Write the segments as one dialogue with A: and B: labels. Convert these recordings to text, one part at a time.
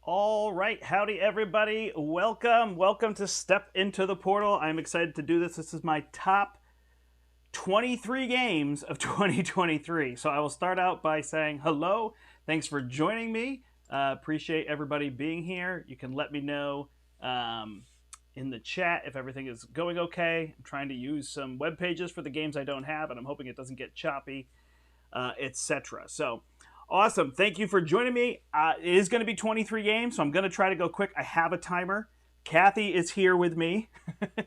A: All right, howdy everybody. Welcome to Step into the Portal. I'm excited to do this. This is my top 23 games of 2023. So I will start out by saying hello. Thanks for joining me. Appreciate everybody being here. You can let me know in the chat if everything is going okay. I'm trying to use some web pages for the games I don't have, and I'm hoping it doesn't get choppy, etc. So awesome. Thank you for joining me. It is going to be 23 games, so I'm going to try to go quick. I have a timer. Kathy is here with me.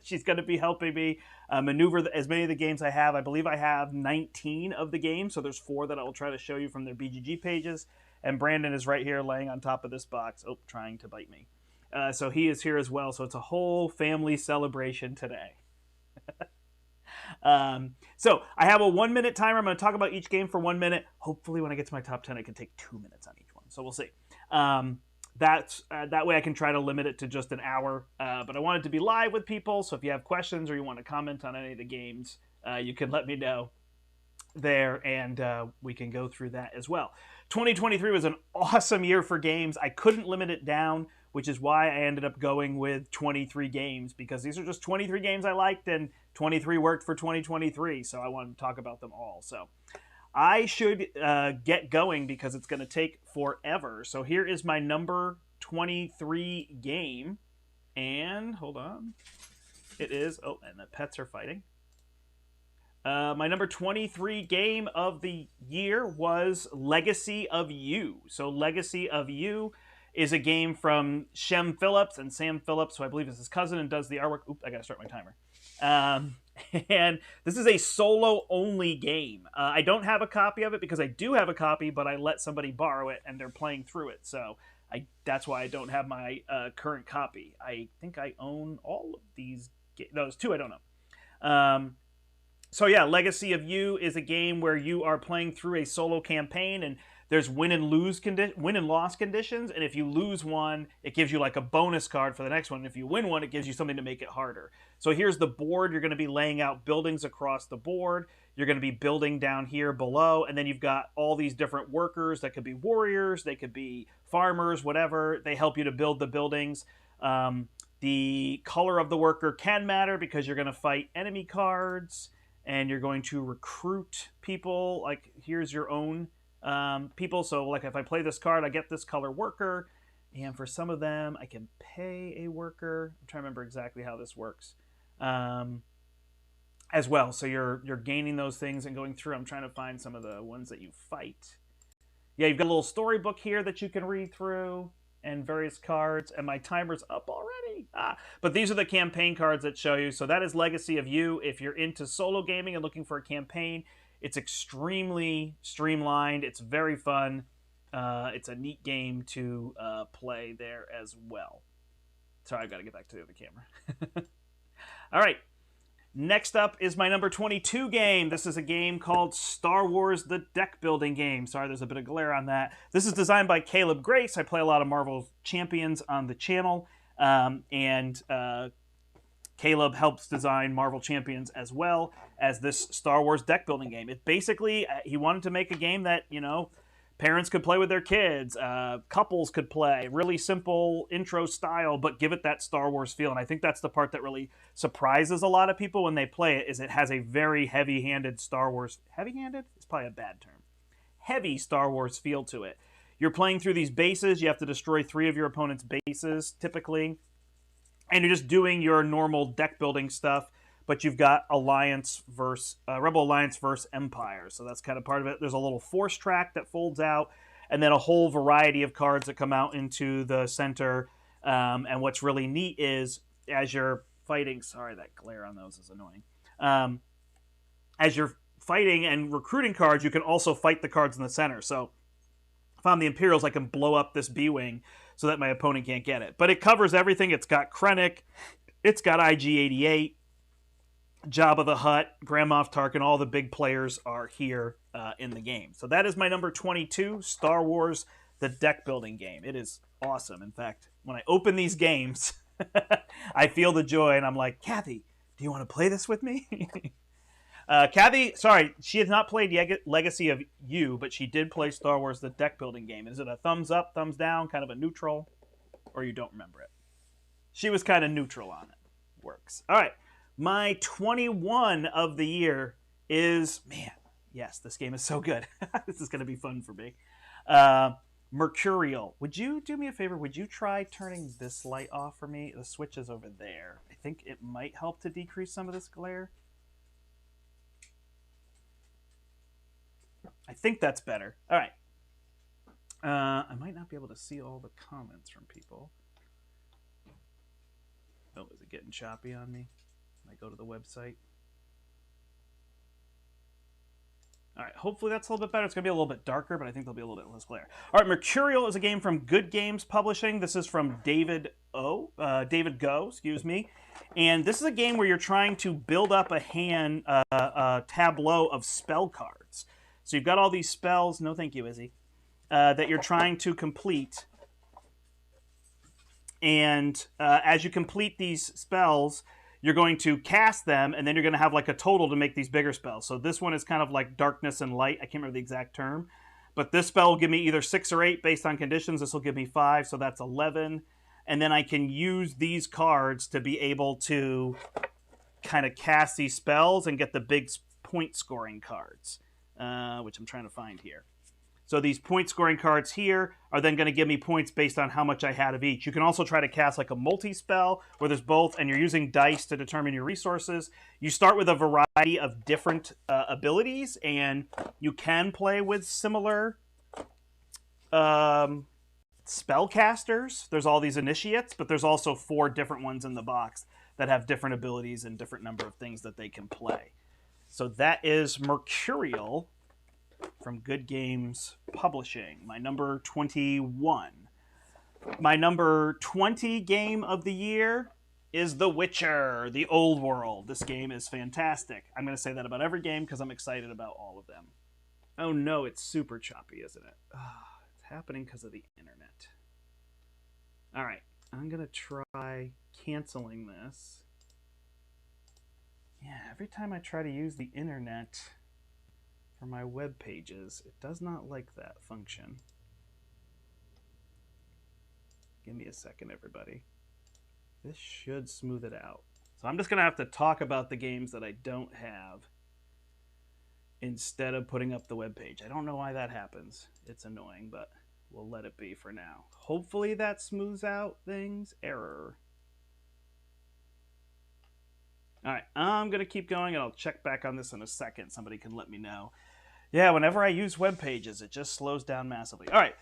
A: She's going to be helping me maneuver as many of the games I have. I believe I have 19 of the games, so there's 4 that I will try to show you from their BGG pages. And Brandon is right here laying on top of this box. Oh, trying to bite me. So he is here as well. So it's a whole family celebration today. So I have a 1-minute timer. I'm going to talk about each game for 1 minute. Hopefully when I get to my top 10, I can take 2 minutes on each one. So we'll see. That way I can try to limit it to just an hour. But I want it to be live with people. So if you have questions or you want to comment on any of the games, you can let me know there, and we can go through that as well. 2023 was an awesome year for games. I couldn't limit it down, which is why I ended up going with 23 games, because these are just 23 games I liked, and 23 worked for 2023, so I wanted to talk about them all. So I should get going because it's going to take forever. So here is my number 23 game, and hold on. It is, oh, and the pets are fighting. My number 23 game of the year was Legacy of You. So Legacy of You is a game from Shem Phillips and Sam Phillips, who I believe is his cousin and does the artwork. Oop, I gotta start my timer. And this is a solo-only game. I don't have a copy of it because I do have a copy, but I let somebody borrow it and they're playing through it. So that's why I don't have my current copy. I think I own all of these games. Those 2 I don't know. So yeah, Legacy of You is a game where you are playing through a solo campaign, and there's win and loss conditions, and if you lose one, it gives you like a bonus card for the next one. And if you win one, it gives you something to make it harder. So here's the board. You're going to be laying out buildings across the board. You're going to be building down here below, and then you've got all these different workers that could be warriors, they could be farmers, whatever. They help you to build the buildings. The color of the worker can matter because you're going to fight enemy cards, and you're going to recruit people. Like, here's your own people. So, like, if I play this card, I get this color worker. And for some of them, I can pay a worker. I'm trying to remember exactly how this works as well. So you're gaining those things and going through. I'm trying to find some of the ones that you fight. Yeah, you've got a little storybook here that you can read through, and various cards, and my timer's up already. But these are the campaign cards that show you. So that is Legacy of You. If you're into solo gaming and looking for a campaign, it's extremely streamlined. It's very fun. It's a neat game to play there as well. Sorry, I've got to get back to the other camera. All right. Next up is my number 22 game. This is a game called Star Wars, the deck building game. Sorry, there's a bit of glare on that. This is designed by Caleb Grace. I play a lot of Marvel Champions on the channel. And Caleb helps design Marvel Champions as well as this Star Wars deck building game. It basically, he wanted to make a game that, you know, parents could play with their kids, couples could play, really simple intro style, but give it that Star Wars feel. And I think that's the part that really surprises a lot of people when they play it, is it has a very heavy-handed Star Wars... Heavy-handed? It's probably a bad term. Heavy Star Wars feel to it. You're playing through these bases. You have to destroy 3 of your opponent's bases, typically. And you're just doing your normal deck-building stuff, but you've got Alliance versus Rebel Alliance versus Empire, so that's kind of part of it. There's a little force track that folds out, and then a whole variety of cards that come out into the center. And what's really neat is, as you're fighting, sorry, that glare on those is annoying. As you're fighting and recruiting cards, you can also fight the cards in the center. So if I'm the Imperials, I can blow up this B-Wing so that my opponent can't get it. But it covers everything. It's got Krennic, it's got IG-88, Jabba the Hutt, Grand Moff Tarkin, all the big players are here in the game. So that is my number 22, Star Wars, the deck building game. It is awesome. In fact, when I open these games, I feel the joy, and I'm like, Kathy, do you want to play this with me? Kathy, sorry, she has not played Legacy of You, but she did play Star Wars, the deck building game. Is it a thumbs up, thumbs down, kind of a neutral? or you don't remember it. She was kind of neutral on it. Works. All right. My 21 of the year is, man, yes, this game is so good. This is going to be fun for me. Mercurial. Would you do me a favor? Would you try turning this light off for me? The switch is over there. I think it might help to decrease some of this glare. I think that's better. All right. I might not be able to see all the comments from people. Oh, is it getting choppy on me? When I go to the website. All right, hopefully that's a little bit better. It's going to be a little bit darker, but I think there'll be a little bit less glare. All right, Mercurial is a game from Good Games Publishing. This is from David Go, excuse me. And this is a game where you're trying to build up a tableau of spell cards. So you've got all these spells, no thank you, Izzy, that you're trying to complete. And as you complete these spells, you're going to cast them, and then you're going to have like a total to make these bigger spells. So this one is kind of like darkness and light. I can't remember the exact term. But this spell will give me either 6 or 8 based on conditions. This will give me 5, so that's 11. And then I can use these cards to be able to kind of cast these spells and get the big point scoring cards, which I'm trying to find here. So these point scoring cards here are then going to give me points based on how much I had of each. You can also try to cast like a multi-spell where there's both, and you're using dice to determine your resources. You start with a variety of different abilities, and you can play with similar spellcasters. There's all these initiates, but there's also 4 different ones in the box that have different abilities and different number of things that they can play. So that is Mercurial from Good Games Publishing, my number 21. My number 20 game of the year is The Witcher, the Old World. This game is fantastic. I'm going to say that about every game because I'm excited about all of them. Oh no, it's super choppy, isn't it? It's happening because of the internet. All right, I'm going to try canceling this. Yeah, every time I try to use the internet for my web pages, it does not like that function. Give me a second, everybody. This should smooth it out. So I'm just going to have to talk about the games that I don't have instead of putting up the web page. I don't know why that happens. It's annoying, but we'll let it be for now. Hopefully that smooths out things. Error. All right, I'm going to keep going, and I'll check back on this in a second. Somebody can let me know. Yeah, whenever I use web pages, it just slows down massively. All right,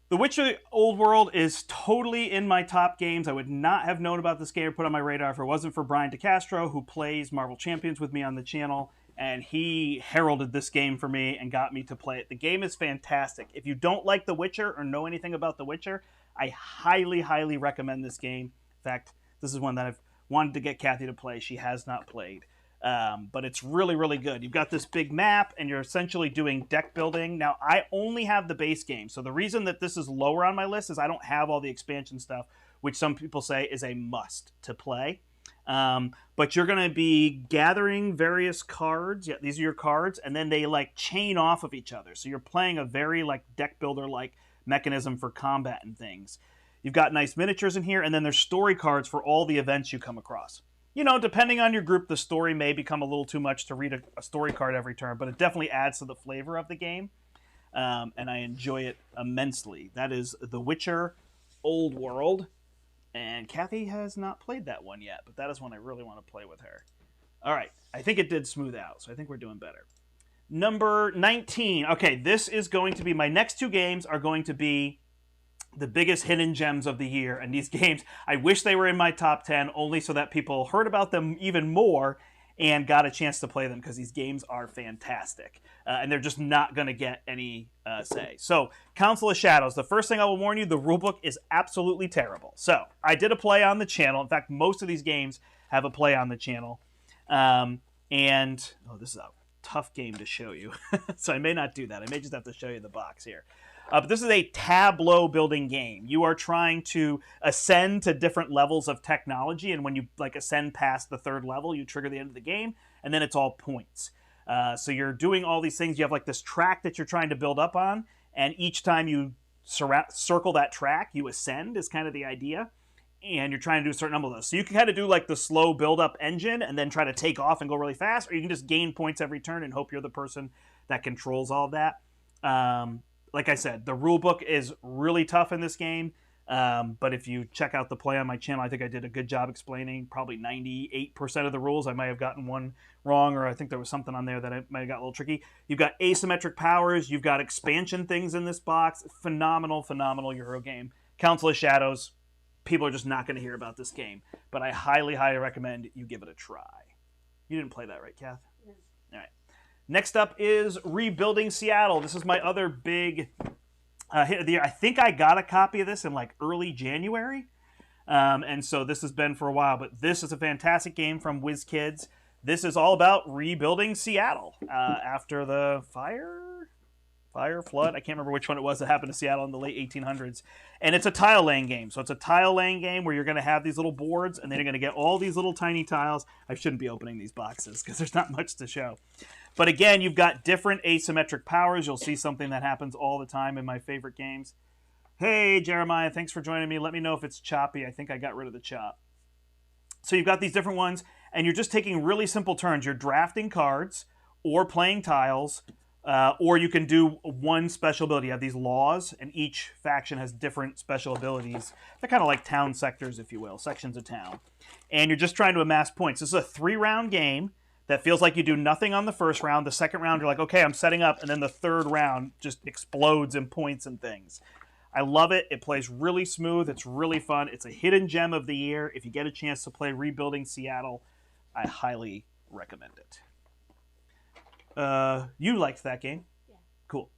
A: The Witcher Old World is totally in my top games. I would not have known about this game or put on my radar if it wasn't for Brian DeCastro, who plays Marvel Champions with me on the channel, and he heralded this game for me and got me to play it. The game is fantastic. If you don't like The Witcher or know anything about The Witcher, I highly, highly recommend this game. In fact, this is one that I've wanted to get Kathy to play. She has not played. But it's really, really good. You've got this big map, and you're essentially doing deck building. Now, I only have the base game, so the reason that this is lower on my list is I don't have all the expansion stuff, which some people say is a must to play. But you're going to be gathering various cards. Yeah, these are your cards, and then they like chain off of each other. So you're playing a very like deck builder-like mechanism for combat and things. You've got nice miniatures in here, and then there's story cards for all the events you come across. You know, depending on your group, the story may become a little too much to read a story card every turn, but it definitely adds to the flavor of the game, and I enjoy it immensely. That is The Witcher Old World, and Kathy has not played that one yet, but that is one I really want to play with her. All right, I think it did smooth out, so I think we're doing better. Number 19. Okay, this is going to be, my next 2 games are going to be the biggest hidden gems of the year. And these games, I wish they were in my top 10 only so that people heard about them even more and got a chance to play them, because these games are fantastic. And they're just not going to get any say. So, Council of Shadows. The first thing I will warn you, the rulebook is absolutely terrible. So, I did a play on the channel. In fact, most of these games have a play on the channel. Oh, this is a tough game to show you. So I may not do that. I may just have to show you the box here. But this is a tableau building game. You are trying to ascend to different levels of technology, and when you like ascend past the 3rd level, you trigger the end of the game, and then it's all points. So you're doing all these things. You have like this track that you're trying to build up on, and each time you circle that track, you ascend is kind of the idea. And you're trying to do a certain number of those. So you can kind of do like the slow build-up engine and then try to take off and go really fast, or you can just gain points every turn and hope you're the person that controls all of that. Like I said, the rule book is really tough in this game, but if you check out the play on my channel, I think I did a good job explaining probably 98% of the rules. I might have gotten one wrong, or I think there was something on there that I might have got a little tricky. You've got asymmetric powers. You've got expansion things in this box. Phenomenal, phenomenal Euro game. Council of Shadows. People are just not going to hear about this game, but I highly, highly recommend you give it a try. You didn't play that, right, Kath?
B: No.
A: All right. Next up is Rebuilding Seattle. This is my other big hit of the year. I think I got a copy of this in like early January, and so this has been for a while, but this is a fantastic game from WizKids. This is all about rebuilding Seattle after the fire, flood. I can't remember which one it was that happened to Seattle in the late 1800s. And it's a tile laying game. So it's a tile laying game where you're going to have these little boards and then you're going to get all these little tiny tiles. I shouldn't be opening these boxes because there's not much to show. But again, you've got different asymmetric powers. You'll see something that happens all the time in my favorite games. Hey, Jeremiah, thanks for joining me. Let me know if it's choppy. I think I got rid of the chop. So you've got these different ones and you're just taking really simple turns. You're drafting cards or playing tiles. Or you can do one special ability. You have these laws, and each faction has different special abilities. They're kind of like town sectors, if you will, sections of town. And you're just trying to amass points. This is a 3-round game that feels like you do nothing on the first round. The second round, you're like, okay, I'm setting up. And then the third round just explodes in points and things. I love it. It plays really smooth. It's really fun. It's a hidden gem of the year. If you get a chance to play Rebuilding Seattle, I highly recommend it. You liked that game?
B: Yeah.
A: Cool.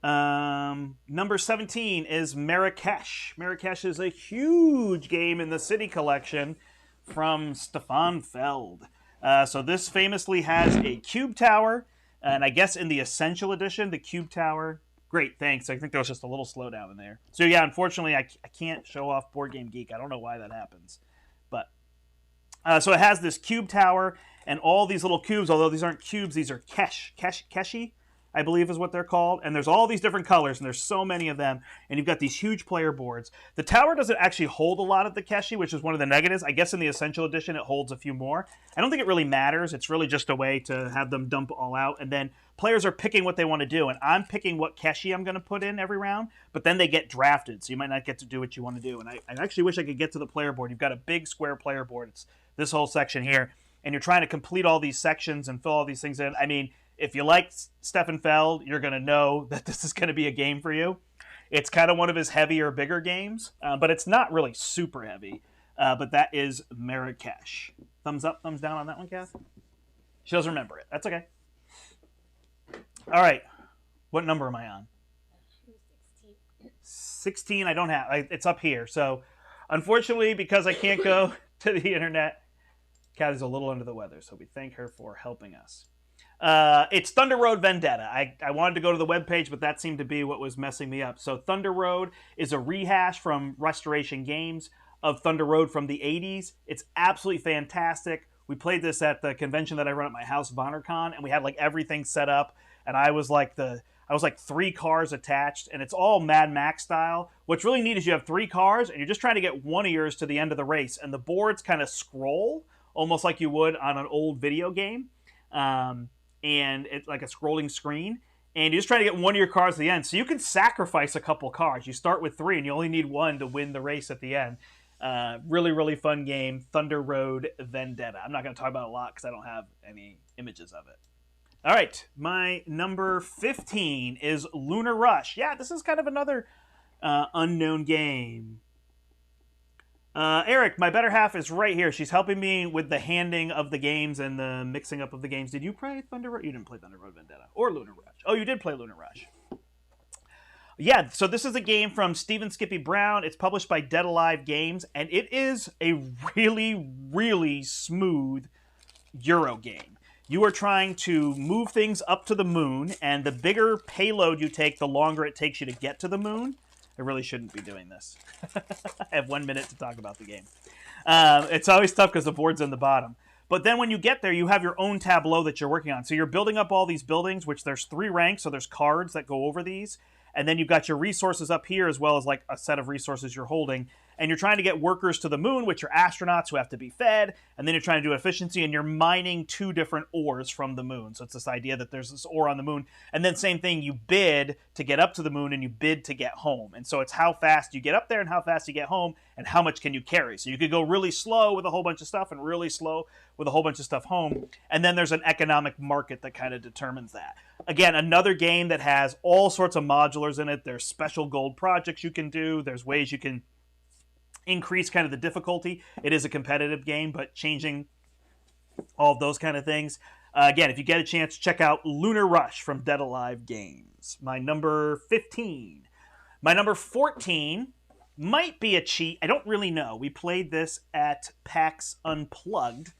A: Number 17 is Marrakesh. Marrakesh is a huge game in the City Collection from Stefan Feld. So this famously has a cube tower, and I guess in the Essential Edition, the cube tower... Great, thanks. I think there was just a little slowdown in there. So yeah, unfortunately, I can't show off Board Game Geek. I don't know why that happens. But so it has this cube tower... And all these little cubes, although these aren't cubes, these are keshi, I believe is what they're called. And there's all these different colors, and there's so many of them. And you've got these huge player boards. The tower doesn't actually hold a lot of the keshi, which is one of the negatives. I guess in the Essential Edition, it holds a few more. I don't think it really matters. It's really just a way to have them dump all out. And then players are picking what they want to do. And I'm picking what keshi I'm going to put in every round. But then they get drafted, so you might not get to do what you want to do. And I actually wish I could get to the player board. You've got a big square player board. It's this whole section here. And you're trying to complete all these sections and fill all these things in. I mean, if you like Stefan Feld, you're going to know that this is going to be a game for you. It's kind of one of his heavier, bigger games, but it's not really super heavy. But that is Marrakesh. Thumbs up, thumbs down on that one, Kath? She doesn't remember it. That's okay. All right. What number am I on? 16 I don't have. It's up here. So, unfortunately, because I can't go to the internet, Kat is a little under the weather, so we thank her for helping us. It's Thunder Road Vendetta. I wanted to go to the webpage, but that seemed to be what was messing me up. So Thunder Road is a rehash from Restoration Games of Thunder Road from the 80s. It's absolutely fantastic. We played this at the convention that I run at my house, VonnerCon, and we had like everything set up, and I was like 3 cars attached, and it's all Mad Max style. What's really neat is you have 3 cars, and you're just trying to get one of yours to the end of the race, and the boards kind of scroll, almost like you would on an old video game. And it's like a scrolling screen. And you're just trying to get one of your cars to the end. So you can sacrifice a couple cars. You start with 3, and you only need 1 to win the race at the end. Really, really fun game. Thunder Road Vendetta. I'm not going to talk about it a lot because I don't have any images of it. All right. My number 15 is Lunar Rush. Yeah, this is kind of another unknown game. Eric, my better half is right here. She's helping me with the handing of the games and the mixing up of the games. Did you play Thunder Road? You didn't play Thunder Road Vendetta or Lunar Rush. Oh, you did play Lunar Rush. Yeah, so this is a game from Stephen Skippy Brown. It's published by Dead Alive Games, and it is a really, really smooth Euro game. You are trying to move things up to the moon, and the bigger payload you take, the longer it takes you to get to the moon. I really shouldn't be doing this. I have 1 minute to talk about the game. It's always tough because the board's in the bottom. But then when you get there, you have your own tableau that you're working on. So you're building up all these buildings, which there's 3 ranks, so there's cards that go over these. And then you've got your resources up here as well as like a set of resources you're holding. And you're trying to get workers to the moon, which are astronauts who have to be fed. And then you're trying to do efficiency, and you're mining 2 different ores from the moon. So it's this idea that there's this ore on the moon. And then same thing, you bid to get up to the moon and you bid to get home. And so it's how fast you get up there and how fast you get home and how much can you carry. So you could go really slow with a whole bunch of stuff and really slow with a whole bunch of stuff home. And then there's an economic market that kind of determines that. Again, another game that has all sorts of modulars in it. There's special gold projects you can do. There's ways you can increase kind of the difficulty. It is a competitive game, but changing all of those kind of things. Again, if you get a chance, check out Lunar Rush from Dead Alive Games. My number 15. My number 14 might be a cheat. I don't really know. We played this at PAX Unplugged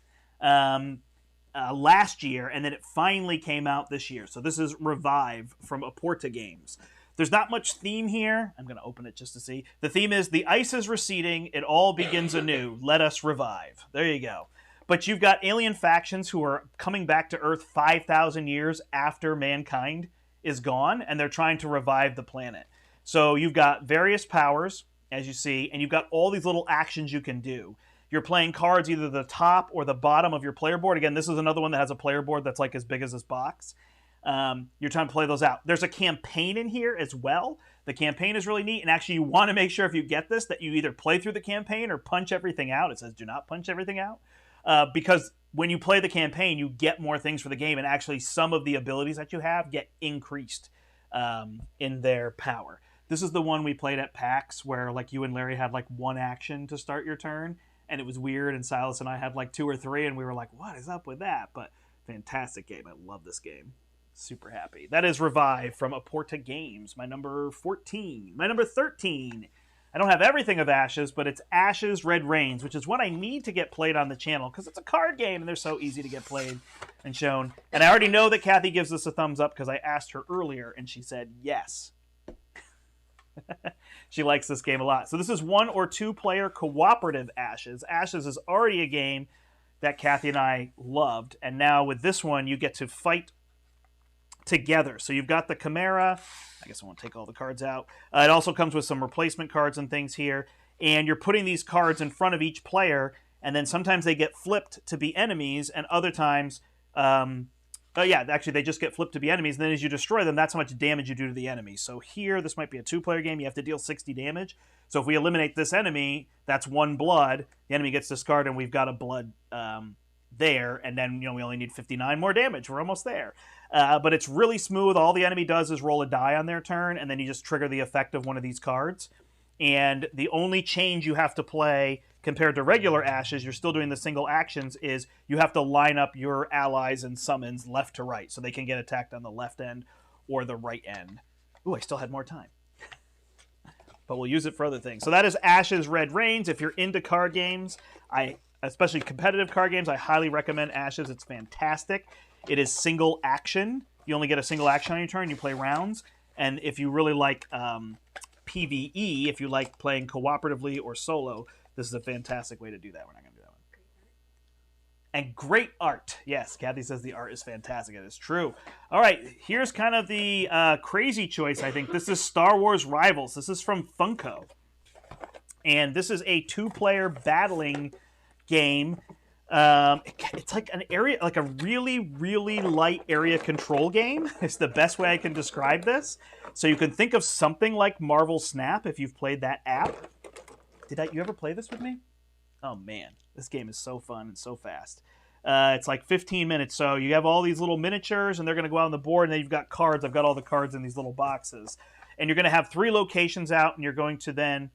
A: last year, and then it finally came out this year. So this is Revive from Aporta Games. There's not much theme here. I'm going to open it just to see. The theme is, the ice is receding. It all begins anew. Let us revive. There you go. But you've got alien factions who are coming back to Earth 5,000 years after mankind is gone, and they're trying to revive the planet. So you've got various powers, as you see, and you've got all these little actions you can do. You're playing cards either the top or the bottom of your player board. Again, this is another one that has a player board that's like as big as this box. You're trying to play those out. There's a campaign in here as well. The campaign is really neat, and actually you want to make sure if you get this that you either play through the campaign or punch everything out. It says do not punch everything out, because when you play the campaign, you get more things for the game, and actually some of the abilities that you have get increased in their power. This is the one we played at PAX where like you and Larry had like 1 action to start your turn, and it was weird, and Silas and I had like 2 or 3, and we were like, what is up with that? But fantastic game. I love this game. Super happy. That is Revive from Aporta Games. My number 14. My number 13. I don't have everything of Ashes, but it's Ashes Red Rains, which is what I need to get played on the channel because it's a card game and they're so easy to get played and shown. And I already know that Kathy gives this a thumbs up because I asked her earlier and she said yes. She likes this game a lot. So this is 1 or 2 player cooperative Ashes. Ashes is already a game that Kathy and I loved. And now with this one, you get to fight together. So you've got the Chimera. I guess I won't take all the cards out. It also comes with some replacement cards and things here. And you're putting these cards in front of each player, and then sometimes they get flipped to be enemies, and other times, actually they just get flipped to be enemies, and then as you destroy them, that's how much damage you do to the enemy. So here, this might be a 2-player game. You have to deal 60 damage. So if we eliminate this enemy, that's 1 blood. The enemy gets discarded, and we've got a blood there, and then we only need 59 more damage. We're almost there. But it's really smooth. All the enemy does is roll a die on their turn, and then you just trigger the effect of one of these cards. And the only change you have to play compared to regular Ashes, you're still doing the single actions, is you have to line up your allies and summons left to right, so they can get attacked on the left end or the right end. Ooh, I still had more time. But we'll use it for other things. So that is Ashes Red Rains. If you're into card games, especially competitive card games, I highly recommend Ashes. It's fantastic. It is single action. You only get a single action on your turn. You play rounds. And if you really like PvE, if you like playing cooperatively or solo, this is a fantastic way to do that. We're not going to do that one. And great art. Yes, Kathy says the art is fantastic. It is true. All right, here's kind of the crazy choice, I think. This is Star Wars Rivals. This is from Funko. And this is a 2-player battling game. It's like an area, like a really, really light area control game. It's the best way I can describe this. So you can think of something like Marvel Snap if you've played that app. You ever play this with me? Oh man, this game is so fun and so fast. It's like 15 minutes. So you have all these little miniatures and they're going to go out on the board, and then you've got cards. I've got all the cards in these little boxes. And you're going to have 3 locations out, and you're going to then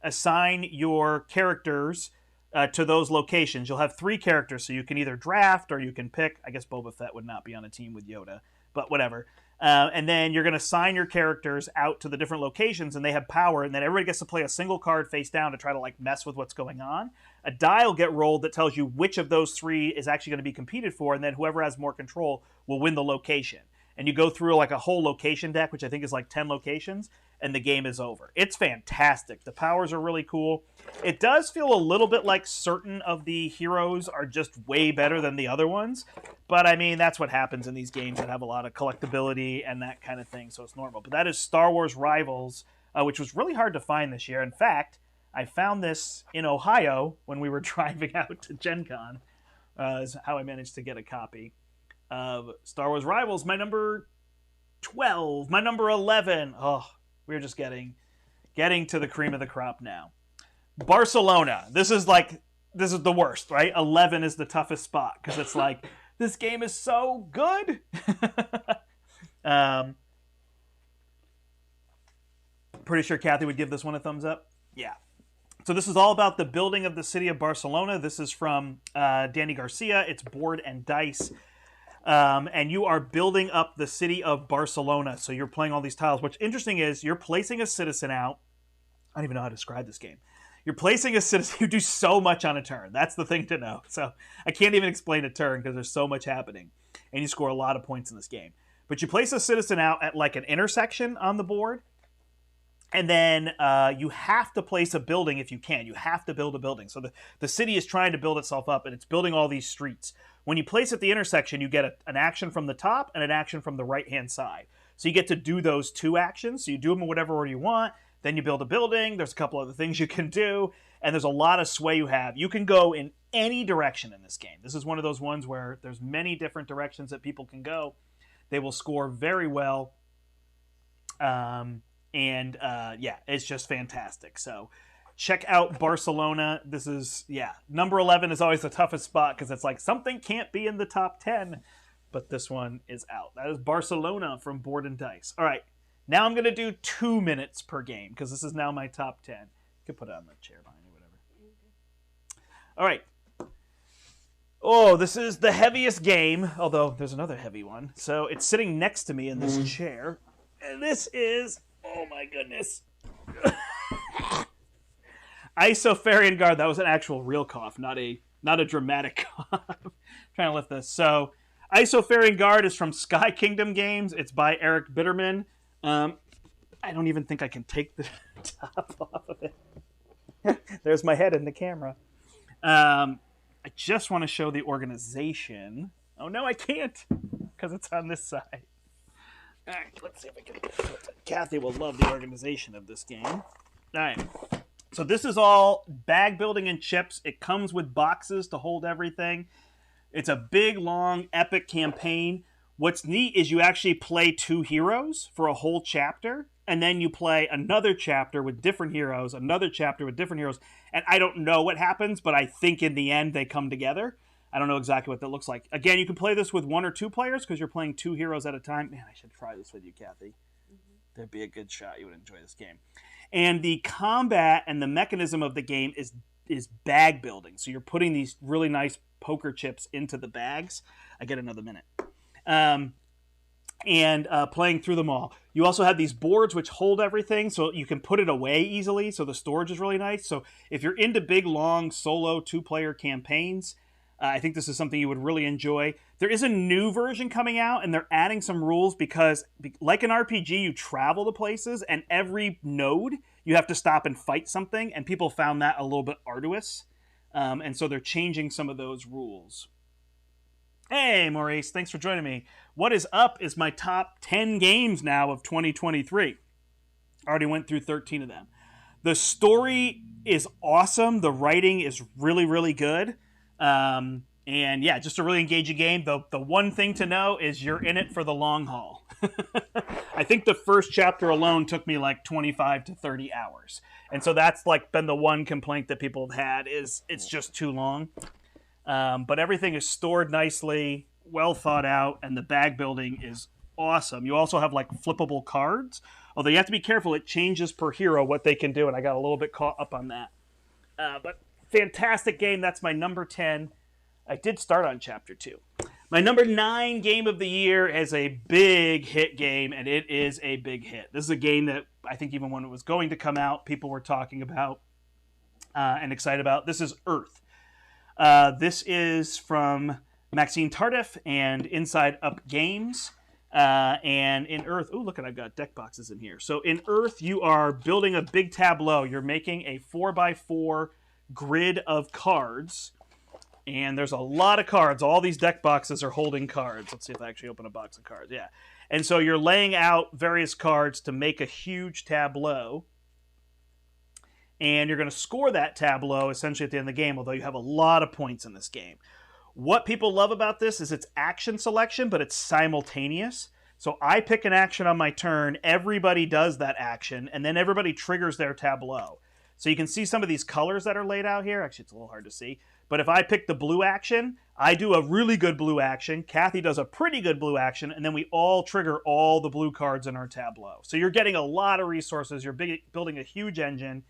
A: assign your characters to those locations. You'll have 3 characters, so you can either draft or you can pick. I guess Boba Fett would not be on a team with Yoda, but whatever. And then you're going to assign your characters out to the different locations, and they have power, and then everybody gets to play a single card face down to try to like mess with what's going on. A die will get rolled that tells you which of those 3 is actually going to be competed for, and then whoever has more control will win the location. And you go through like a whole location deck, which I think is like 10 locations, and the game is over. It's fantastic. The powers are really cool. It does feel a little bit like certain of the heroes are just way better than the other ones, but I mean, that's what happens in these games that have a lot of collectability and that kind of thing, so it's normal. But that is Star Wars Rivals, which was really hard to find this year. In fact, I found this in Ohio when we were driving out to Gen Con, is how I managed to get a copy of Star Wars Rivals. My number 12, my number 11. Oh, we're just getting to the cream of the crop now. Barcelona. This is the worst, right? 11 is the toughest spot because it's like, this game is so good. Pretty sure Kathy would give this one a thumbs up. Yeah. So this is all about the building of the city of Barcelona. This is from Danny Garcia. It's board and dice. And you are building up the city of Barcelona. So you're playing all these tiles. What's interesting is you're placing a citizen out. I don't even know how to describe this game. You're placing a citizen. You do so much on a turn. That's the thing to know. So I can't even explain a turn because there's so much happening. And you score a lot of points in this game. But you place a citizen out at like an intersection on the board. And then you have to place a building if you can. You have to build a building. So the city is trying to build itself up, and it's building all these streets. When you place at the intersection, you get an action from the top and an action from the right-hand side. So you get to do those two actions. So you do them in whatever order you want. Then you build a building. There's a couple other things you can do. And there's a lot of sway you have. You can go in any direction in this game. This is one of those ones where there's many different directions that people can go. They will score very well. Yeah, it's just fantastic. So check out Barcelona. This is, number 11 is always the toughest spot because it's like something can't be in the top 10, but this one is out. That is Barcelona from Board and Dice. All right, now I'm going to do 2 minutes per game because this is now my top 10. You can put it on the chair behind me, whatever. All right. Oh, this is the heaviest game, although there's another heavy one. So it's sitting next to me in this chair, and this is... Oh my goodness. Isofarian Guard. That was an actual real cough, not a dramatic cough. Trying to lift this. So Isofarian Guard is from Sky Kingdom Games. It's by Eric Bitterman. I don't even think I can take the top off of it. There's my head in the camera. I just want to show the organization. Oh no, I can't because it's on this side. All right, let's see if I can... Kathy will love the organization of this game. All right. So this is all bag building and chips. It comes with boxes to hold everything. It's a big, long, epic campaign. What's neat is you actually play 2 heroes for a whole chapter, and then you play another chapter with different heroes, another chapter with different heroes, and I don't know what happens, but I think in the end they come together. I don't know exactly what that looks like. Again, you can play this with 1 or 2 players because you're playing 2 heroes at a time. Man, I should try this with you, Kathy. There'd be a good shot. You would enjoy this game. And the combat and the mechanism of the game is bag building. So you're putting these really nice poker chips into the bags. I get another minute. And playing through them all. You also have these boards which hold everything, so you can put it away easily. So the storage is really nice. So if you're into big, long, solo 2-player campaigns, I think this is something you would really enjoy. There is a new version coming out, and they're adding some rules because, like an RPG, you travel to places, and every node, you have to stop and fight something, and people found that a little bit arduous. And so they're changing some of those rules. Hey, Maurice, thanks for joining me. What is up is my top 10 games now of 2023. I already went through 13 of them. The story is awesome. The writing is really, really good. And yeah, just a really engaging game. The one thing to know is you're in it for the long haul. I think the first chapter alone took me like 25 to 30 hours. And so that's like been the one complaint that people have had is it's just too long. But everything is stored nicely, well thought out, and the bag building is awesome. You also have like flippable cards, although you have to be careful. It changes per hero what they can do, and I got a little bit caught up on that. But fantastic game. That's my number 10. I did start on chapter 2. My number 9 game of the year is a big hit game, and it is a big hit. This is a game that I think even when it was going to come out, people were talking about and excited about. This is Earth. This is from Maxine Tardif and Inside Up Games. And in Earth, oh, look, I've got deck boxes in here. So in Earth, you are building a big tableau. You're making a 4x4 grid of cards. And there's a lot of cards. All these deck boxes are holding cards. Let's see if I actually open a box of cards. Yeah. And so you're laying out various cards to make a huge tableau. And you're going to score that tableau essentially at the end of the game, although you have a lot of points in this game. What people love about this is it's action selection, but it's simultaneous. So I pick an action on my turn, everybody does that action, and then everybody triggers their tableau. So you can see some of these colors that are laid out here. Actually, it's a little hard to see. But if I pick the blue action, I do a really good blue action. Kathy does a pretty good blue action, and then we all trigger all the blue cards in our tableau. So you're getting a lot of resources. You're building a huge engine.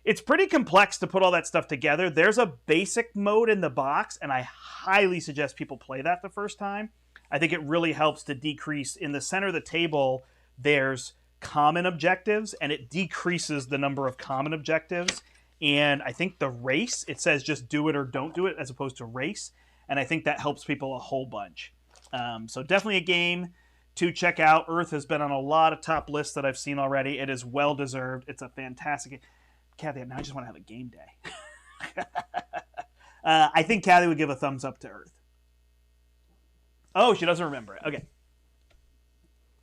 A: It's pretty complex to put all that stuff together. There's a basic mode in the box, and I highly suggest people play that the first time. I think it really helps to decrease. In the center of the table, there's common objectives, and it decreases the number of common objectives. And I think the race, it says just do it or don't do it, as opposed to race. And I think that helps people a whole bunch. So definitely a game to check out. Earth has been on a lot of top lists that I've seen already. It is well-deserved. It's a fantastic game. Kathy, now I just want to have a game day. I think Kathy would give a thumbs up to Earth. Oh, she doesn't remember it. Okay.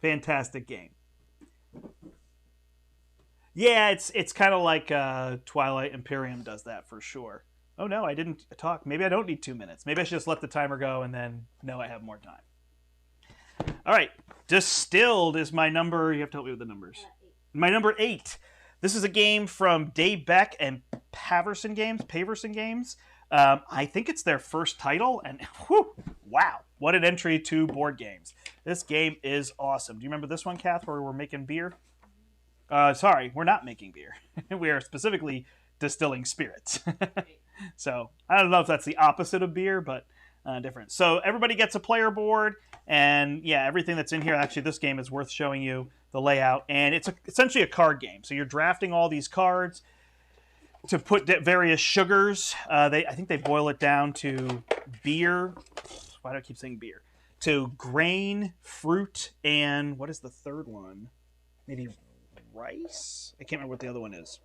A: Fantastic game. Yeah, it's kind of like Twilight Imperium does that for sure. Oh, no, I didn't talk. Maybe I don't need 2 minutes. Maybe I should just let the timer go and then know I have more time. All right. Distilled is my number. You have to help me with the numbers. My number 8. This is a game from Dave Beck and Paverson Games. I think it's their first title, and whew, wow, what an entry to board games. This game is awesome. Do you remember this one, Kath, where we're making beer? Sorry, we're not making beer. We are specifically distilling spirits. So I don't know if that's the opposite of beer, but different. So everybody gets a player board, and yeah, everything that's in here. Actually, this game is worth showing you the layout, and it's essentially a card game. So you're drafting all these cards to put various sugars. I think they boil it down to beer. Why do I keep saying beer? To grain, fruit, and what is the third one? Maybe rice? I can't remember what the other one is.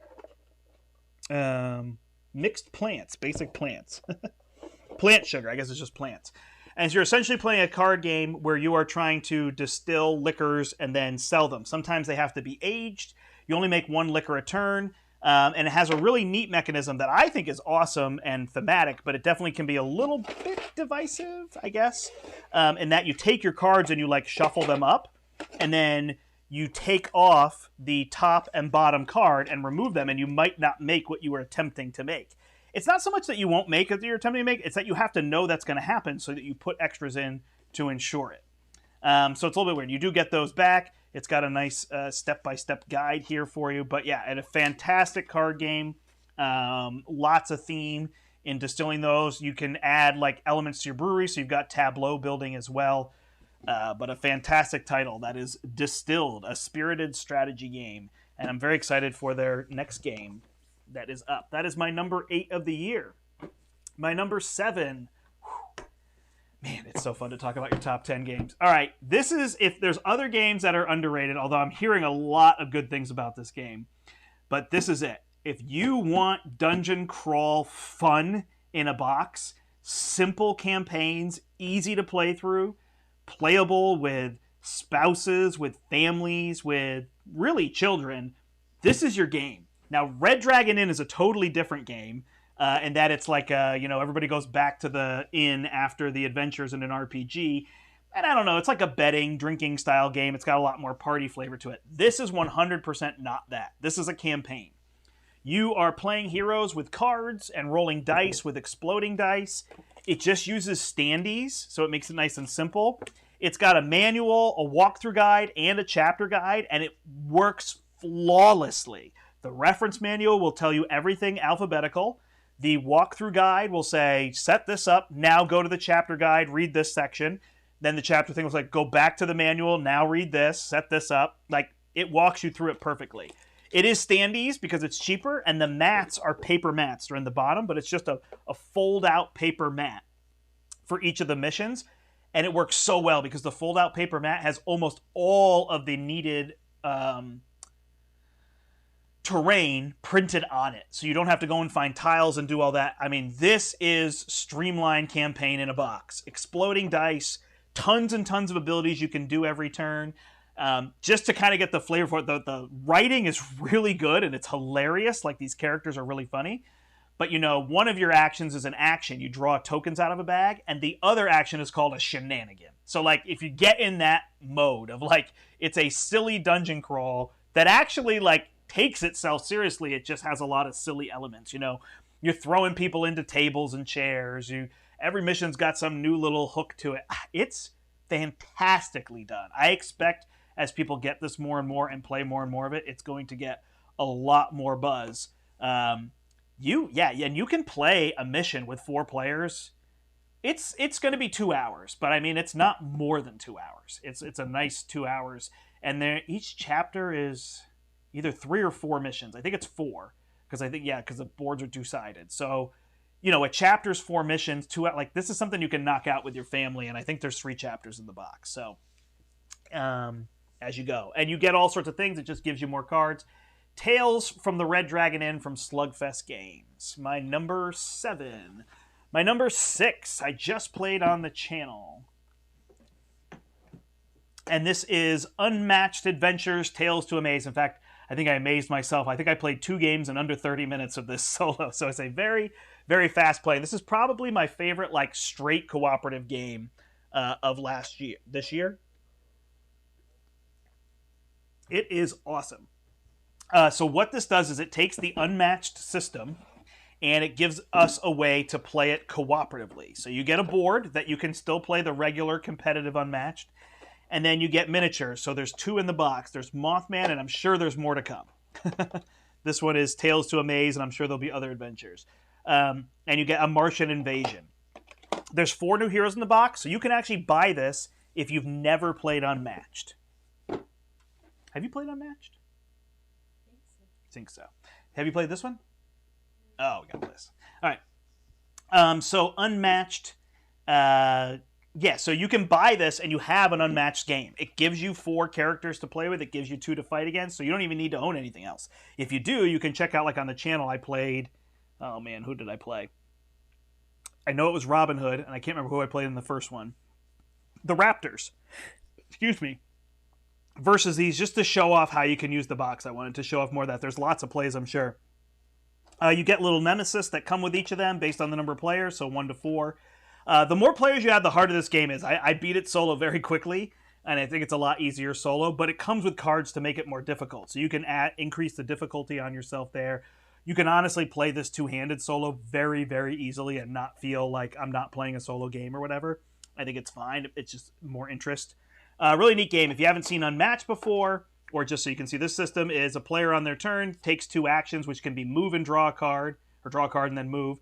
A: Mixed plants, basic plants. Plant sugar, I guess it's just plants. And so you're essentially playing a card game where you are trying to distill liquors and then sell them. Sometimes they have to be aged. You only make one liquor a turn. And it has a really neat mechanism that I think is awesome and thematic, but it definitely can be a little bit divisive, I guess, in that you take your cards and you like shuffle them up, and then you take off the top and bottom card and remove them, and you might not make what you were attempting to make. It's not so much that you won't make what you're attempting to make, it's that you have to know that's going to happen so that you put extras in to ensure it. So it's a little bit weird. You do get those back. It's got a nice step-by-step guide here for you. But yeah, and a fantastic card game. Lots of theme in distilling those. You can add like elements to your brewery, so you've got tableau building as well. But a fantastic title that is Distilled, a spirited strategy game. And I'm very excited for their next game that is up. That is my number 8 of the year. My number 7. Man, it's so fun to talk about your top 10 games. All right, this is, if there's other games that are underrated, although I'm hearing a lot of good things about this game, but this is it. If you want dungeon crawl fun in a box, simple campaigns, easy to play through, playable with spouses, with families, with really children, this is your game. Now, Red Dragon Inn is a totally different game. In that it's like, everybody goes back to the inn after the adventures in an RPG. And I don't know, it's like a betting, drinking style game. It's got a lot more party flavor to it. This is 100% not that. This is a campaign. You are playing heroes with cards and rolling dice with exploding dice. It just uses standees, so it makes it nice and simple. It's got a manual, a walkthrough guide, and a chapter guide, and it works flawlessly. The reference manual will tell you everything alphabetical. The walkthrough guide will say, set this up, now go to the chapter guide, read this section. Then the chapter thing was like, go back to the manual, now read this, set this up. Like, it walks you through it perfectly. It is standees because it's cheaper, and the mats are paper mats. They're in the bottom, but it's just a fold-out paper mat for each of the missions. And it works so well because the fold-out paper mat has almost all of the needed terrain printed on it. So you don't have to go and find tiles and do all that. I mean, this is streamlined campaign in a box. Exploding dice, tons and tons of abilities you can do every turn. Just to kind of get the flavor for it, the writing is really good and it's hilarious. Like, these characters are really funny. But, you know, one of your actions is an action. You draw tokens out of a bag, and the other action is called a shenanigan. So, like, if you get in that mode of, like, it's a silly dungeon crawl that actually, like, takes itself seriously, it just has a lot of silly elements. You know, you're throwing people into tables and chairs. Every mission's got some new little hook to it. It's fantastically done. I expect as people get this more and more and play more and more of it, it's going to get a lot more buzz. And you can play a mission with 4 players. It's going to be 2 hours, but I mean, it's not more than 2 hours. It's a nice 2 hours, and each chapter is either 3 or 4 missions. I think it's 4 because because the boards are 2-sided. So, you know, a chapter's 4 missions. This is something you can knock out with your family, and I think there's 3 chapters in the box. So, as you go, and you get all sorts of things. It just gives you more cards. Tales from the Red Dragon Inn from Slugfest Games. My number 7. My number 6, I just played on the channel. And this is Unmatched Adventures, Tales to Amaze. In fact, I think I amazed myself. I think I played 2 games in under 30 minutes of this solo. So it's a very, very fast play. This is probably my favorite, like, straight cooperative game of this year. It is awesome. So what this does is it takes the Unmatched system and it gives us a way to play it cooperatively. So you get a board that you can still play the regular competitive Unmatched, and then you get miniatures. So there's 2 in the box. There's Mothman, and I'm sure there's more to come. This one is Tales to Amaze, and I'm sure there'll be other adventures. And you get a Martian invasion. There's 4 new heroes in the box, so you can actually buy this if you've never played Unmatched. Have you played Unmatched? I think so. Have you played this one? Oh, we got this. All right. So Unmatched, so you can buy this and you have an Unmatched game. It gives you 4 characters to play with. It gives you 2 to fight against, so you don't even need to own anything else. If you do, you can check out, like on the channel, I played, oh man, who did I play? I know it was Robin Hood, and I can't remember who I played in the first one. The Raptors. Excuse me. Versus these, just to show off how you can use the box. I wanted to show off more of that. There's lots of plays, I'm sure. You get little nemesis that come with each of them based on the number of players, so 1 to 4. The more players you have, the harder this game is. I beat it solo very quickly, and I think it's a lot easier solo, but it comes with cards to make it more difficult. So you can increase the difficulty on yourself there. You can honestly play this 2-handed solo very, very easily and not feel like I'm not playing a solo game or whatever. I think it's fine. It's just more interest. Really neat game. If you haven't seen Unmatched before, or just so you can see, this system is a player on their turn takes 2 actions, which can be move and draw a card, or draw a card and then move,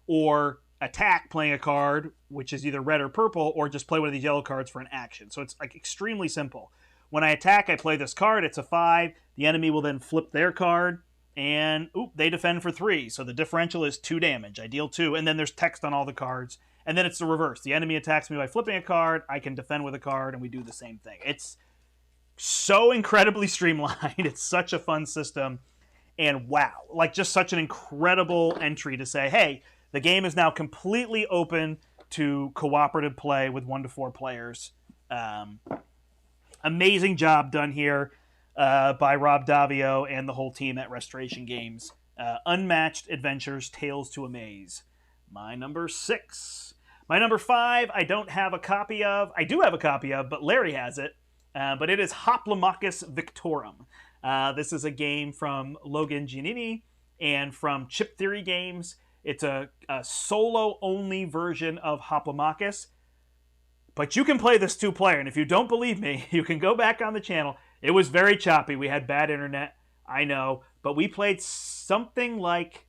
A: or attack playing a card, which is either red or purple, or just play one of these yellow cards for an action. So it's like extremely simple. When I attack, I play this card. It's a 5. The enemy will then flip their card, and they defend for 3. So the differential is 2 damage. I deal 2, and then there's text on all the cards. And then it's the reverse. The enemy attacks me by flipping a card. I can defend with a card, and we do the same thing. It's so incredibly streamlined. It's such a fun system. And wow, like just such an incredible entry to say, hey, the game is now completely open to cooperative play with 1 to 4 players. Amazing job done here by Rob Davio and the whole team at Restoration Games. Unmatched Adventures, Tales to Amaze. My number 6. My number 5, I don't have a copy of. I do have a copy of, but Larry has it. But it is Hoplomachus Victorum. This is a game from Logan Giannini and from Chip Theory Games. It's a solo-only version of Hoplomachus. But you can play this 2-player, and if you don't believe me, you can go back on the channel. It was very choppy. We had bad internet, I know. But we played something like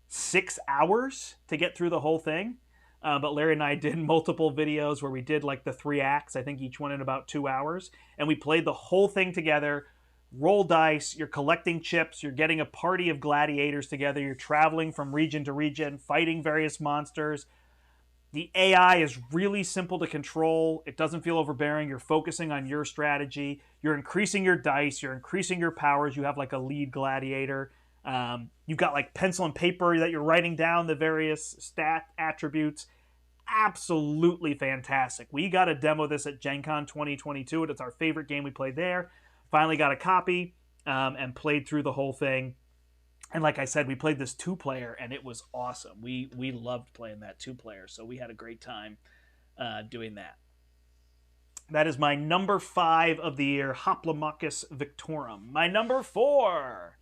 A: 6 hours to get through the whole thing. But Larry and I did multiple videos where we did like the 3 acts, I think each one in about 2 hours. And we played the whole thing together. Roll dice, you're collecting chips, you're getting a party of gladiators together, you're traveling from region to region, fighting various monsters. The AI is really simple to control. It doesn't feel overbearing. You're focusing on your strategy. You're increasing your dice. You're increasing your powers. You have like a lead gladiator. You've got like pencil and paper that you're writing down the various stat attributes. Absolutely fantastic. We got to demo this at Gen Con 2022. It's our favorite game we played there. Finally got a copy and played through the whole thing. And like I said, we played this 2-player, and it was awesome. We loved playing that 2-player, so we had a great time doing that. That is my number 5 of the year, Hoplomachus Victorum. My number 4.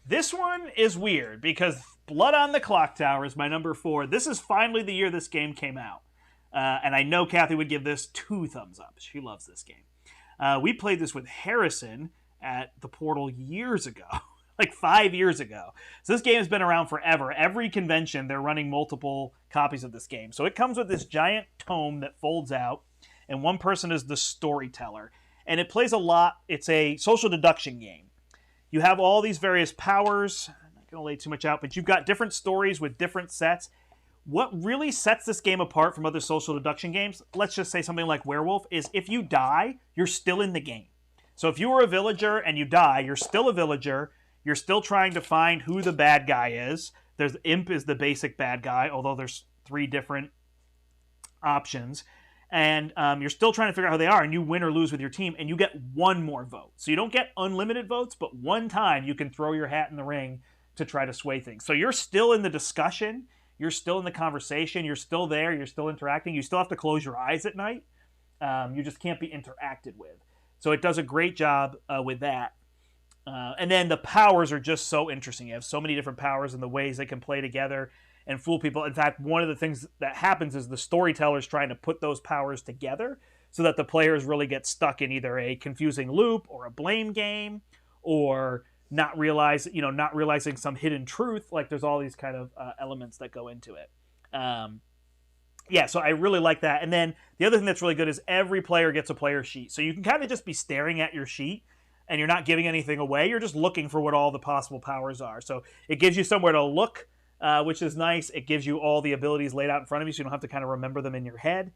A: This one is weird, because Blood on the Clocktower is my number 4. This is finally the year this game came out. And I know Kathy would give this 2 thumbs up. She loves this game. We played this with Harrison at the Portal years ago. Like 5 years ago. So this game has been around forever. Every convention, they're running multiple copies of this game. So it comes with this giant tome that folds out, and one person is the storyteller. And it plays a lot. It's a social deduction game. You have all these various powers. I'm not going to lay too much out, but you've got different stories with different sets. What really sets this game apart from other social deduction games, let's just say something like Werewolf, is if you die, you're still in the game. So if you were a villager and you die, you're still a villager. You're still trying to find who the bad guy is. There's Imp is the basic bad guy, although there's 3 different options. And you're still trying to figure out who they are, and you win or lose with your team, and you get 1 more vote. So you don't get unlimited votes, but 1 time you can throw your hat in the ring to try to sway things. So you're still in the discussion. You're still in the conversation. You're still there. You're still interacting. You still have to close your eyes at night. You just can't be interacted with. So it does a great job with that. And then the powers are just so interesting. You have so many different powers and the ways they can play together and fool people. In fact, one of the things that happens is the storyteller's trying to put those powers together so that the players really get stuck in either a confusing loop or a blame game or not realizing some hidden truth. Like there's all these kind of elements that go into it. So I really like that. And then the other thing that's really good is every player gets a player sheet. So you can kind of just be staring at your sheet and you're not giving anything away. You're just looking for what all the possible powers are. So it gives you somewhere to look, which is nice. It gives you all the abilities laid out in front of you, so you don't have to kind of remember them in your head.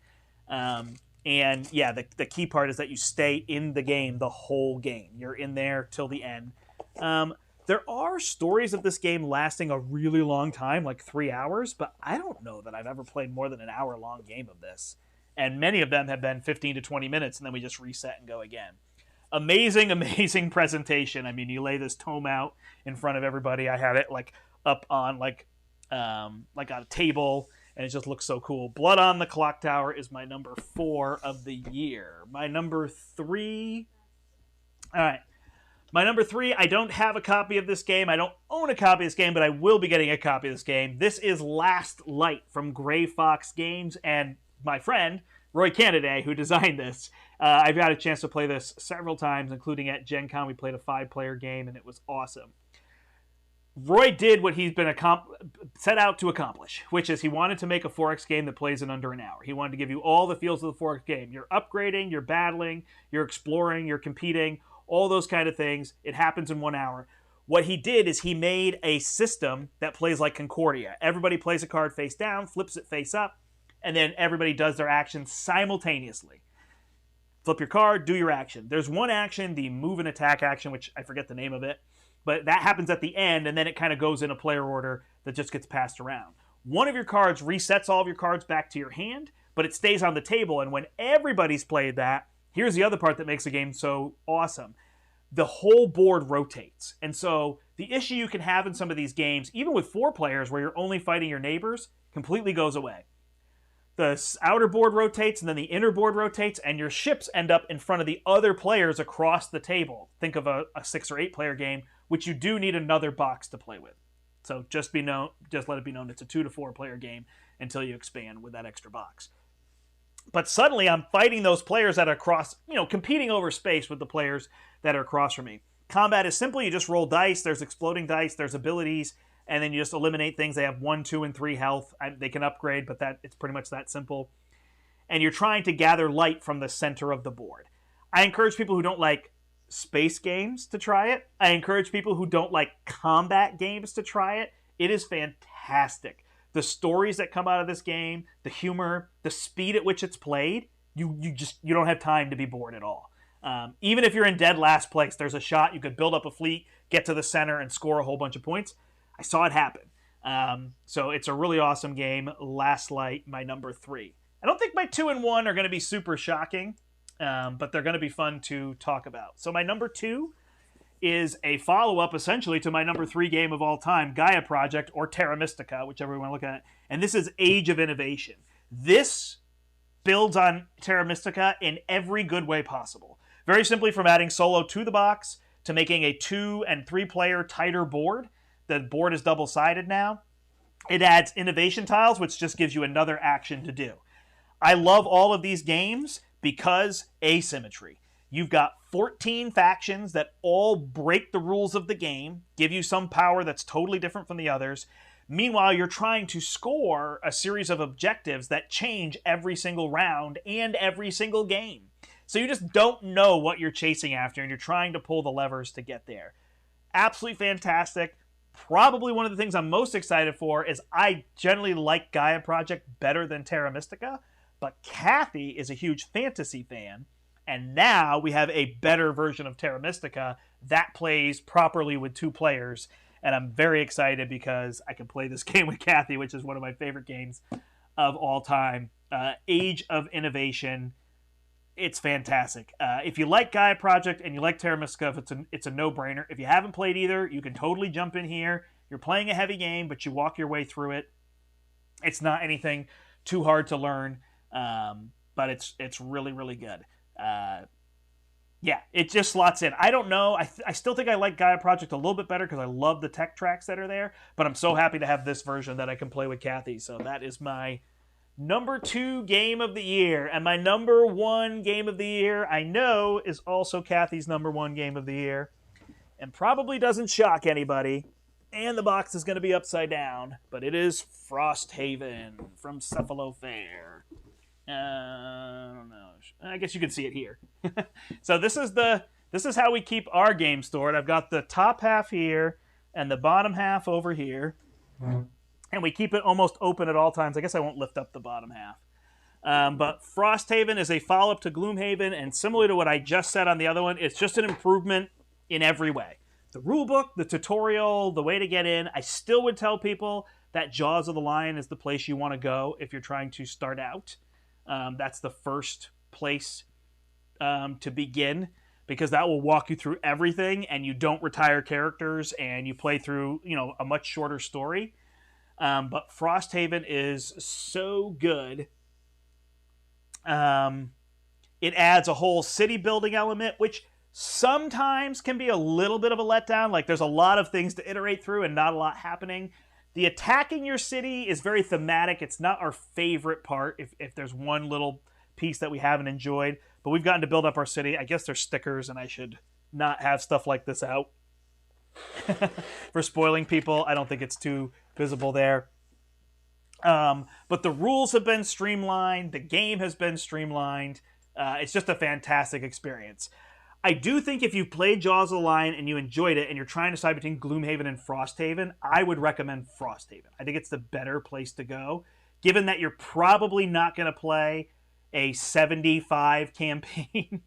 A: The key part is that you stay in the game the whole game. You're in there till the end. There are stories of this game lasting a really long time, like 3 hours, but I don't know that I've ever played more than an hour-long game of this. And many of them have been 15 to 20 minutes, and then we just reset and go again. Amazing presentation. I mean, you lay this tome out in front of everybody. I had it like up on like on a table, and it just looks so cool. Blood on the Clocktower is my number 4 of the year. My number 3. All right. My number 3, I don't have a copy of this game. I don't own a copy of this game, but I will be getting a copy of this game. This is Last Light from Gray Fox Games, and my friend Roy Cannaday, who designed this. I've had a chance to play this several times, including at Gen Con. We played a 5-player game, and it was awesome. Roy did what he's been set out to accomplish, which is he wanted to make a 4X game that plays in under an hour. He wanted to give you all the feels of the 4X game. You're upgrading, you're battling, you're exploring, you're competing, all those kind of things. It happens in 1 hour. What he did is he made a system that plays like Concordia. Everybody plays a card face down, flips it face up, and then everybody does their actions simultaneously. Flip your card, do your action. There's one action, the move and attack action, which I forget the name of it, but that happens at the end, and then it kind of goes in a player order that just gets passed around. One of your cards resets all of your cards back to your hand, but it stays on the table, and when everybody's played that, here's the other part that makes the game so awesome. The whole board rotates. And so the issue you can have in some of these games, even with 4 players where you're only fighting your neighbors, completely goes away. The outer board rotates, and then the inner board rotates, and your ships end up in front of the other players across the table. Think of a 6 or 8 player game, which you do need another box to play with. So just let it be known it's a 2 to 4 player game until you expand with that extra box. But suddenly I'm fighting those players that are across, competing over space with the players that are across from me. Combat is simple. You just roll dice. There's exploding dice. There's abilities. And then you just eliminate things. They have 1, 2, and 3 health. They can upgrade, but it's pretty much that simple. And you're trying to gather light from the center of the board. I encourage people who don't like space games to try it. I encourage people who don't like combat games to try it. It is fantastic. the stories that come out of this game, the humor, the speed at which it's played, you don't have time to be bored at all. Even if you're in dead last place, there's a shot you could build up a fleet, get to the center, and score a whole bunch of points. I saw it happen. So it's a really awesome game. Last Light, my number 3. I don't think my 2 and 1 are going to be super shocking, but they're going to be fun to talk about. So my number 2 is a follow-up, essentially, to my number 3 game of all time, Gaia Project, or Terra Mystica, whichever you want to look at it. And this is Age of Innovation. This builds on Terra Mystica in every good way possible. Very simply, from adding solo to the box to making a 2 and 3 player tighter board. The board is double-sided now. It adds innovation tiles, which just gives you another action to do. I love all of these games because asymmetry. You've got 14 factions that all break the rules of the game, give you some power that's totally different from the others. Meanwhile, you're trying to score a series of objectives that change every single round and every single game. So you just don't know what you're chasing after, and you're trying to pull the levers to get there. Absolutely fantastic. Probably one of the things I'm most excited for is I generally like Gaia Project better than Terra Mystica, but Kathy is a huge fantasy fan, and now we have a better version of Terra Mystica that plays properly with 2 players, and I'm very excited because I can play this game with Kathy, which is one of my favorite games of all time. Age of Innovation. It's fantastic. If you like Gaia Project and you like Terra Mystica, it's a no-brainer. If you haven't played either, you can totally jump in here. You're playing a heavy game, but you walk your way through it. It's not anything too hard to learn, but it's really, really good. Yeah, it just slots in. I don't know. I still think I like Gaia Project a little bit better because I love the tech tracks that are there, but I'm so happy to have this version that I can play with Kathy. So that is my number 2 game of the year. And my number 1 game of the year, I know, is also Kathy's number 1 game of the year. And probably doesn't shock anybody. And the box is going to be upside down. But it is Frosthaven from Cephalo Fair. I don't know. I guess you can see it here. So this is how we keep our game stored. I've got the top half here and the bottom half over here. And we keep it almost open at all times. I guess I won't lift up the bottom half. But Frosthaven is a follow-up to Gloomhaven, and similar to what I just said on the other one, it's just an improvement in every way. The rulebook, the tutorial, the way to get in. I still would tell people that Jaws of the Lion is the place you want to go if you're trying to start out. That's the first place to begin, because that will walk you through everything, and you don't retire characters, and you play through, a much shorter story. But Frosthaven is so good. It adds a whole city building element, which sometimes can be a little bit of a letdown. Like, there's a lot of things to iterate through and not a lot happening. The attacking your city is very thematic. It's not our favorite part if there's one little piece that we haven't enjoyed. But we've gotten to build up our city. I guess there's stickers, and I should not have stuff like this out for spoiling people. I don't think it's too visible there. But the rules have been streamlined. The game has been streamlined. It's just a fantastic experience. I do think if you played Jaws of the Lion and you enjoyed it and you're trying to decide between Gloomhaven and Frosthaven, I would recommend Frosthaven. I think it's the better place to go, given that you're probably not going to play a 75 campaign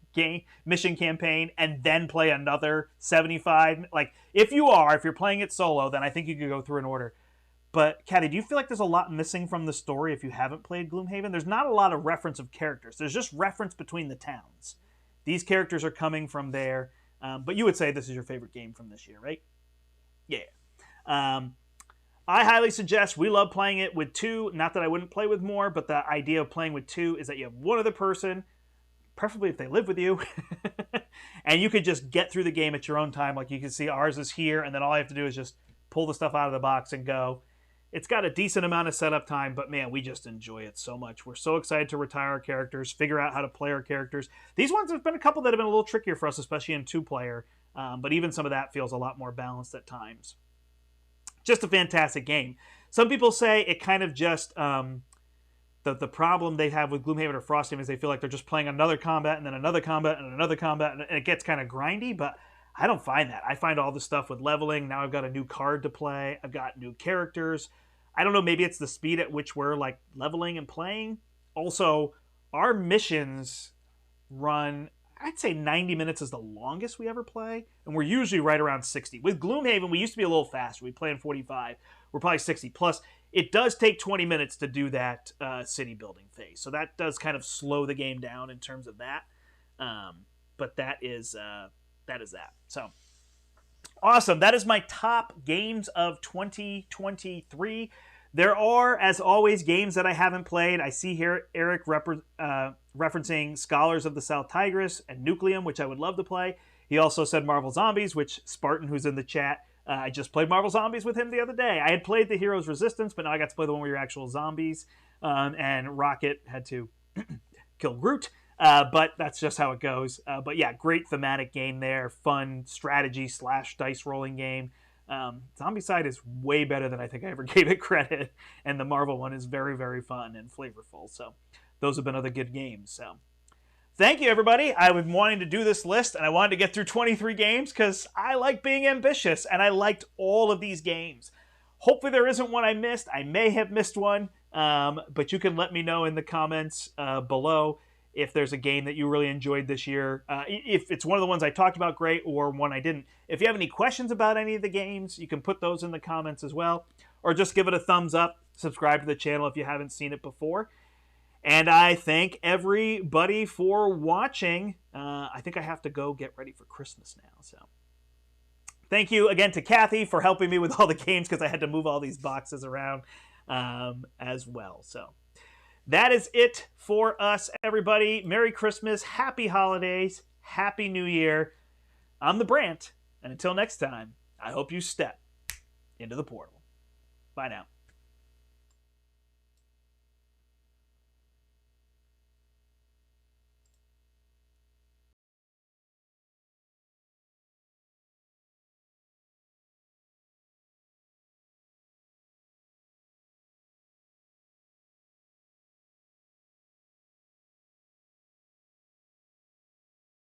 A: mission campaign and then play another 75. Like, if you're playing it solo, then I think you could go through an order. But, Kathy, do you feel like there's a lot missing from the story if you haven't played Gloomhaven? There's not a lot of reference of characters. There's just reference between the towns. These characters are coming from there. But you would say this is your favorite game from this year, right? Yeah. I highly suggest, we love playing it with 2. Not that I wouldn't play with more, but the idea of playing with 2 is that you have one other person, preferably if they live with you, and you could just get through the game at your own time. Like, you can see ours is here, and then all I have to do is just pull the stuff out of the box and go. It's got a decent amount of setup time, but man, we just enjoy it so much. We're so excited to retire our characters, figure out how to play our characters. These ones have been a couple that have been a little trickier for us, especially in 2-player, but even some of that feels a lot more balanced at times. Just a fantastic game. Some people say it kind of just, the problem they have with Gloomhaven or Frosthaven is they feel like they're just playing another combat and then another combat and another combat, and it gets kind of grindy, but I don't find that. I find all the stuff with leveling. Now I've got a new card to play. I've got new characters. I don't know, maybe it's the speed at which we're like leveling and playing. Also, our missions run, I'd say 90 minutes is the longest we ever play, and we're usually right around 60. With Gloomhaven, we used to be a little faster. We play in 45. We're probably 60. Plus, it does take 20 minutes to do that city building phase, so that does kind of slow the game down in terms of that. But that is that. So awesome. That is my top games of 2023. There are, as always, games that I haven't played. I see here Eric referencing Scholars of the South Tigris and Nucleum, which I would love to play. He also said Marvel Zombies, which Spartan, who's in the chat, I just played Marvel Zombies with him the other day. I had played the Heroes Resistance, but now I got to play the one where you're actual zombies. And Rocket had to kill Groot. But that's just how it goes. But yeah, great thematic game there. Fun strategy / dice rolling game. Zombicide is way better than I think I ever gave it credit. And the Marvel one is very, very fun and flavorful. So those have been other good games. So thank you, everybody. I've been wanting to do this list, and I wanted to get through 23 games because I like being ambitious, and I liked all of these games. Hopefully there isn't one I missed. I may have missed one, but you can let me know in the comments below if there's a game that you really enjoyed this year. If it's one of the ones I talked about, great, or one I didn't. If you have any questions about any of the games, you can put those in the comments as well, or just give it a thumbs up. Subscribe to the channel if you haven't seen it before. And I thank everybody for watching. I think I have to go get ready for Christmas now. So thank you again to Kathy for helping me with all the games because I had to move all these boxes around as well. So that is it for us, everybody. Merry Christmas, Happy Holidays, Happy New Year. I'm the Brandt, and until next time, I hope you step into the portal. Bye now.